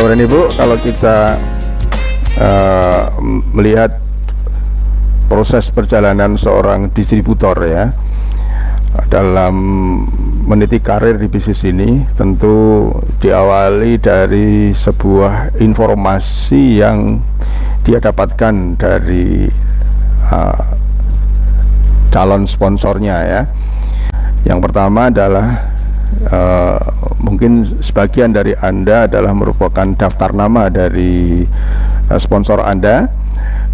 Bapak dan Ibu, kalau kita melihat proses perjalanan seorang distributor ya dalam meniti karir di bisnis ini, tentu diawali dari sebuah informasi yang dia dapatkan dari calon sponsornya ya. Yang pertama adalah mungkin sebagian dari Anda adalah merupakan daftar nama dari sponsor Anda,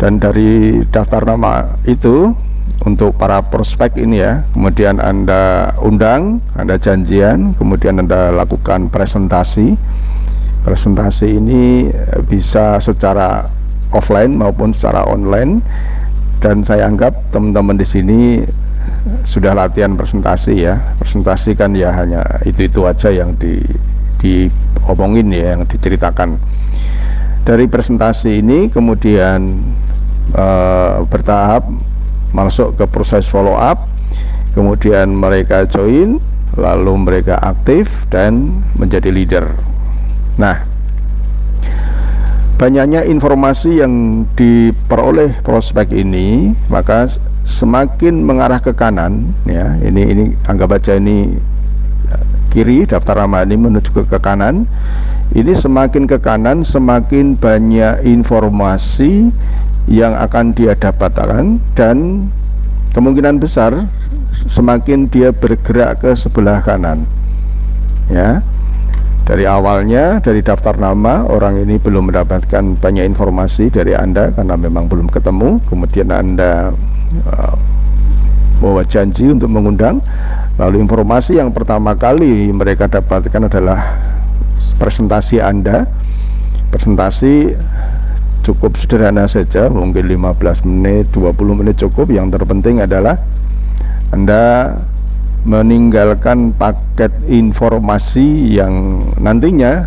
dan dari daftar nama itu untuk para prospek ini ya, kemudian Anda undang, Anda janjian, kemudian Anda lakukan presentasi. Presentasi ini bisa secara offline maupun secara online, dan saya anggap teman-teman di sini sudah latihan presentasi ya. Presentasi kan ya hanya itu aja yang diomongin ya, yang diceritakan. Dari presentasi ini kemudian bertahap masuk ke proses follow up, kemudian mereka join, lalu mereka aktif dan menjadi leader. Nah, banyaknya informasi yang diperoleh prospek ini, maka semakin mengarah ke kanan ya, ini anggap aja ini kiri, daftar nama ini menuju ke kanan. Ini semakin ke kanan, semakin banyak informasi yang akan dia dapatkan, dan kemungkinan besar semakin dia bergerak ke sebelah kanan ya. Dari awalnya, dari daftar nama, orang ini belum mendapatkan banyak informasi dari Anda karena memang belum ketemu. Kemudian Anda bawa janji untuk mengundang, lalu informasi yang pertama kali mereka dapatkan adalah presentasi Anda. Presentasi cukup sederhana saja, mungkin 15 menit, 20 menit cukup. Yang terpenting adalah Anda meninggalkan paket informasi yang nantinya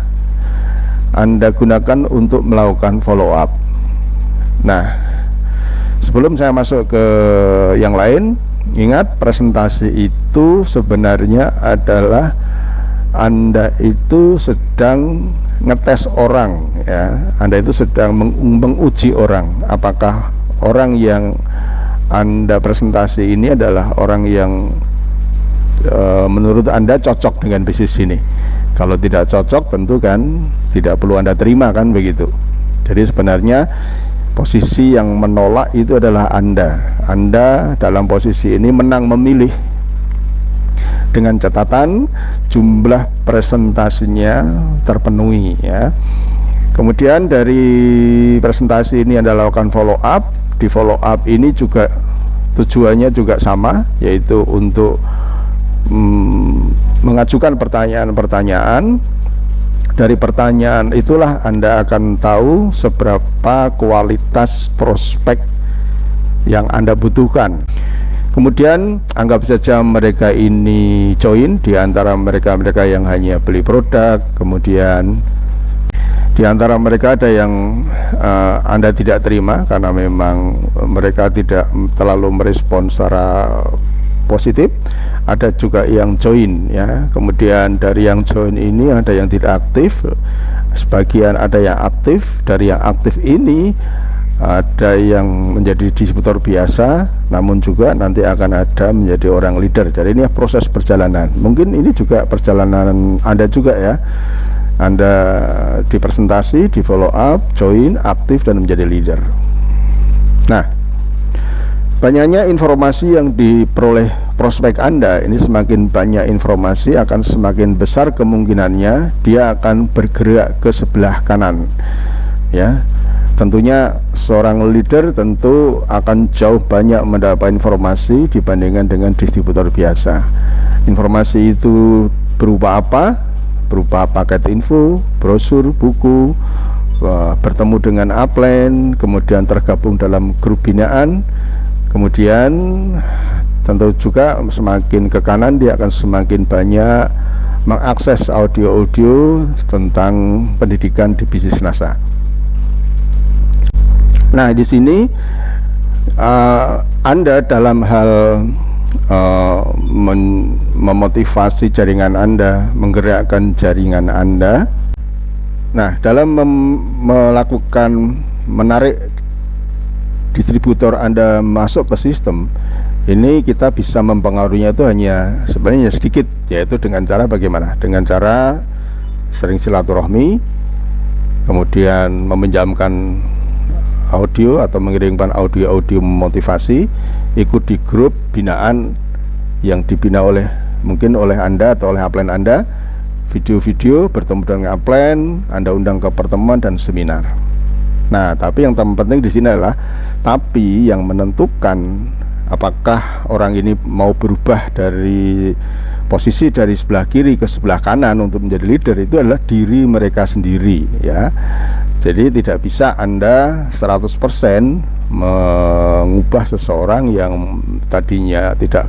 Anda gunakan untuk melakukan follow up. Nah, sebelum saya masuk ke yang lain, ingat presentasi itu sebenarnya adalah Anda itu sedang ngetes orang ya. Anda itu sedang menguji orang, apakah orang yang Anda presentasi ini adalah orang yang menurut Anda cocok dengan bisnis ini. Kalau tidak cocok, tentu kan tidak perlu Anda terima, kan begitu. Jadi sebenarnya posisi yang menolak itu adalah Anda. Anda dalam posisi ini menang memilih dengan catatan jumlah presentasinya terpenuhi ya. Kemudian dari presentasi ini Anda lakukan follow up. Di follow up ini juga tujuannya juga sama, yaitu untuk mengajukan pertanyaan-pertanyaan. Dari pertanyaan itulah Anda akan tahu seberapa kualitas prospek yang Anda butuhkan. Kemudian anggap saja mereka ini join, di antara mereka yang hanya beli produk, kemudian di antara mereka ada yang Anda tidak terima karena memang mereka tidak terlalu merespon secara positif. Ada juga yang join ya. Kemudian dari yang join ini ada yang tidak aktif, sebagian ada yang aktif. Dari yang aktif ini ada yang menjadi distributor biasa, namun juga nanti akan ada menjadi orang leader. Jadi ini proses perjalanan. Mungkin ini juga perjalanan Anda juga ya. Anda di presentasi, di follow up, join, aktif, dan menjadi leader. Nah, banyaknya informasi yang diperoleh prospek Anda ini, semakin banyak informasi akan semakin besar kemungkinannya dia akan bergerak ke sebelah kanan ya. Tentunya seorang leader tentu akan jauh banyak mendapat informasi dibandingkan dengan distributor biasa. Informasi itu berupa apa? Berupa paket info, brosur, buku, bertemu dengan upline, kemudian tergabung dalam grup binaan. Kemudian tentu juga semakin ke kanan dia akan semakin banyak mengakses audio-audio tentang pendidikan di bisnis NASA. Nah, di sini Anda dalam hal memotivasi jaringan Anda, menggerakkan jaringan Anda. Nah, dalam melakukan menarik distributor Anda masuk ke sistem, ini kita bisa mempengaruhinya itu hanya sebenarnya sedikit, yaitu dengan cara bagaimana? Dengan cara sering silaturahmi, kemudian meminjamkan audio atau mengirimkan audio-audio motivasi, ikut di grup binaan yang dibina mungkin oleh Anda atau oleh upline Anda, video-video bertemu dengan upline, Anda undang ke pertemuan dan seminar. Nah, tapi yang terpenting di sini adalah tapi yang menentukan apakah orang ini mau berubah dari posisi dari sebelah kiri ke sebelah kanan untuk menjadi leader itu adalah diri mereka sendiri, ya. Jadi tidak bisa Anda 100% mengubah seseorang yang tadinya tidak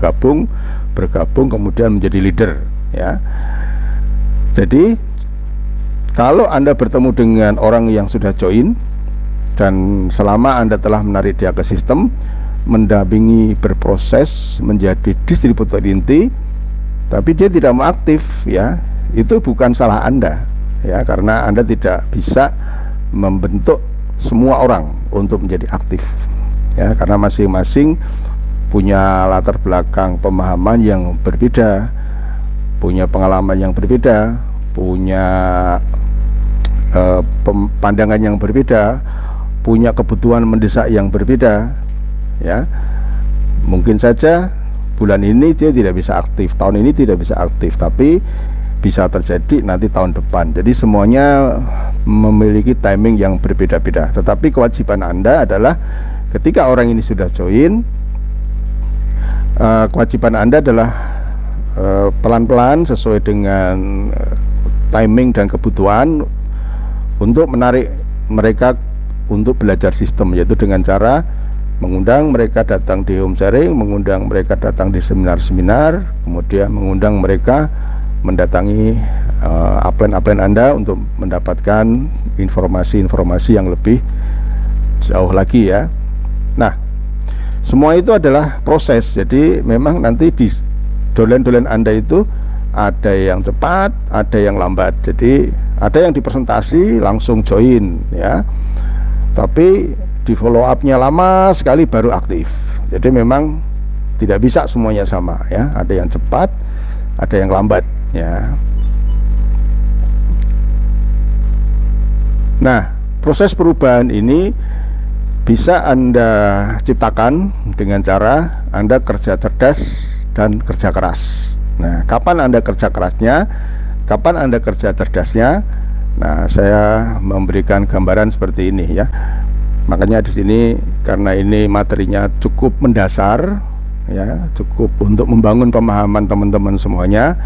bergabung kemudian menjadi leader, ya. Jadi kalau Anda bertemu dengan orang yang sudah join dan selama Anda telah menarik dia ke sistem, mendampingi berproses menjadi distributor inti, tapi dia tidak mau aktif, ya, itu bukan salah Anda, ya, karena Anda tidak bisa membentuk semua orang untuk menjadi aktif, ya, karena masing-masing punya latar belakang pemahaman yang berbeda, punya pengalaman yang berbeda, punya pandangan yang berbeda, punya kebutuhan mendesak yang berbeda, ya. Mungkin saja bulan ini dia tidak bisa aktif, tahun ini tidak bisa aktif, tapi bisa terjadi nanti tahun depan. Jadi semuanya memiliki timing yang berbeda-beda. Tetapi kewajiban Anda adalah ketika orang ini sudah join, kewajiban Anda adalah pelan-pelan sesuai dengan timing dan kebutuhan untuk menarik mereka untuk belajar sistem, yaitu dengan cara mengundang mereka datang di home sharing, mengundang mereka datang di seminar-seminar, kemudian mengundang mereka mendatangi upline-upline Anda untuk mendapatkan informasi-informasi yang lebih jauh lagi, ya. Nah, semua itu adalah proses. Jadi memang nanti di dolen-dolen Anda itu ada yang cepat, ada yang lambat. Jadi ada yang dipresentasi langsung join, ya, tapi di follow up-nya lama sekali baru aktif. Jadi memang tidak bisa semuanya sama, ya. Ada yang cepat, ada yang lambat, ya. Nah, proses perubahan ini bisa Anda ciptakan dengan cara Anda kerja cerdas dan kerja keras. Nah, kapan Anda kerja kerasnya? Kapan Anda kerja cerdasnya? Nah, saya memberikan gambaran seperti ini, ya. Makanya di sini karena ini materinya cukup mendasar, ya, cukup untuk membangun pemahaman teman-teman semuanya,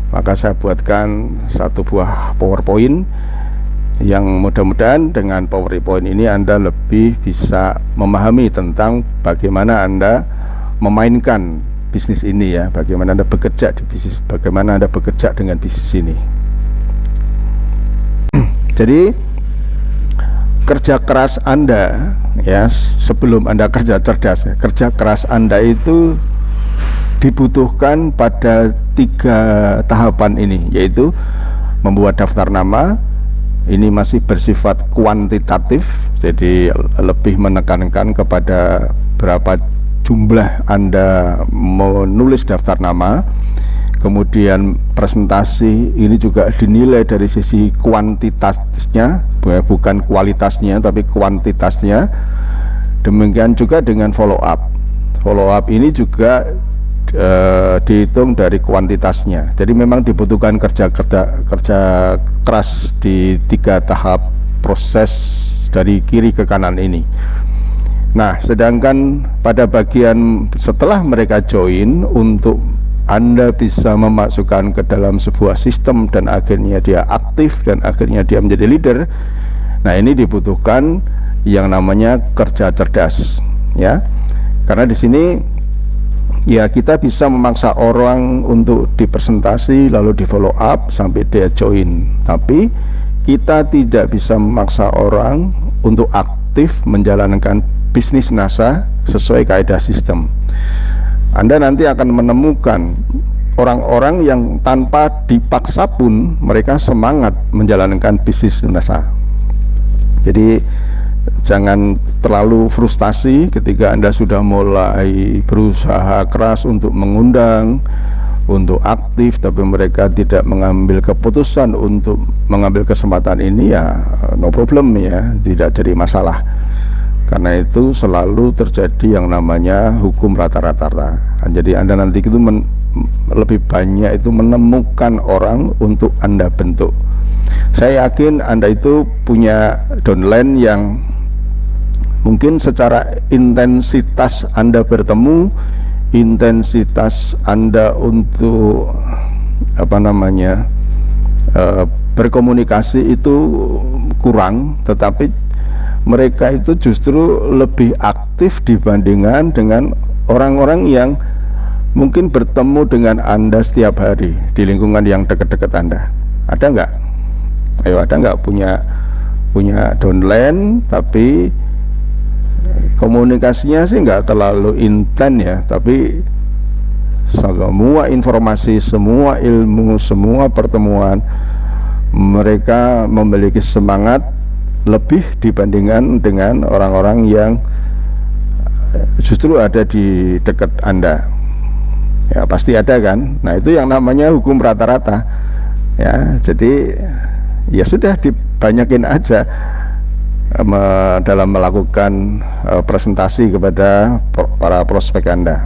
maka saya buatkan satu buah PowerPoint yang mudah-mudahan dengan PowerPoint ini Anda lebih bisa memahami tentang bagaimana Anda memainkan bisnis ini, ya, bagaimana Anda bekerja di bisnis, bagaimana Anda bekerja dengan bisnis ini. Jadi kerja keras Anda, ya, sebelum Anda kerja cerdas, ya, kerja keras Anda itu dibutuhkan pada 3 tahapan ini, yaitu membuat daftar nama. Ini masih bersifat kuantitatif, jadi lebih menekankan kepada berapa jumlah Anda menulis daftar nama. Kemudian presentasi ini juga dinilai dari sisi kuantitasnya, bukan kualitasnya tapi kuantitasnya. Demikian juga dengan follow up. Follow up ini juga dihitung dari kuantitasnya. Jadi memang dibutuhkan kerja keras di 3 tahap proses dari kiri ke kanan ini. Nah, sedangkan pada bagian setelah mereka join, untuk Anda bisa memasukkan ke dalam sebuah sistem dan akhirnya dia aktif dan akhirnya dia menjadi leader, nah ini dibutuhkan yang namanya kerja cerdas, ya. Karena di sini, ya, kita bisa memaksa orang untuk dipresentasi lalu di follow up sampai dia join, tapi kita tidak bisa memaksa orang untuk aktif menjalankan bisnis NASA sesuai kaidah sistem. Anda nanti akan menemukan orang-orang yang tanpa dipaksa pun mereka semangat menjalankan bisnis lunas. Jadi jangan terlalu frustasi ketika Anda sudah mulai berusaha keras untuk mengundang, untuk aktif, tapi mereka tidak mengambil keputusan untuk mengambil kesempatan ini, ya no problem ya, tidak jadi masalah. Karena itu selalu terjadi yang namanya hukum rata-rata. Jadi Anda nanti itu lebih banyak itu menemukan orang untuk Anda bentuk. Saya yakin Anda itu punya downline yang mungkin secara intensitas Anda bertemu, intensitas Anda untuk berkomunikasi itu kurang, tetapi mereka itu justru lebih aktif dibandingkan dengan orang-orang yang mungkin bertemu dengan Anda setiap hari di lingkungan yang dekat-dekat Anda. Ada nggak? Ayo, ada nggak punya downline tapi komunikasinya sih nggak terlalu intens ya, tapi semua informasi, semua ilmu, semua pertemuan mereka memiliki semangat lebih dibandingkan dengan orang-orang yang justru ada di dekat Anda. Ya pasti ada kan. Nah itu yang namanya hukum rata-rata ya. Jadi ya sudah, dibanyakin aja dalam melakukan presentasi kepada para prospek Anda.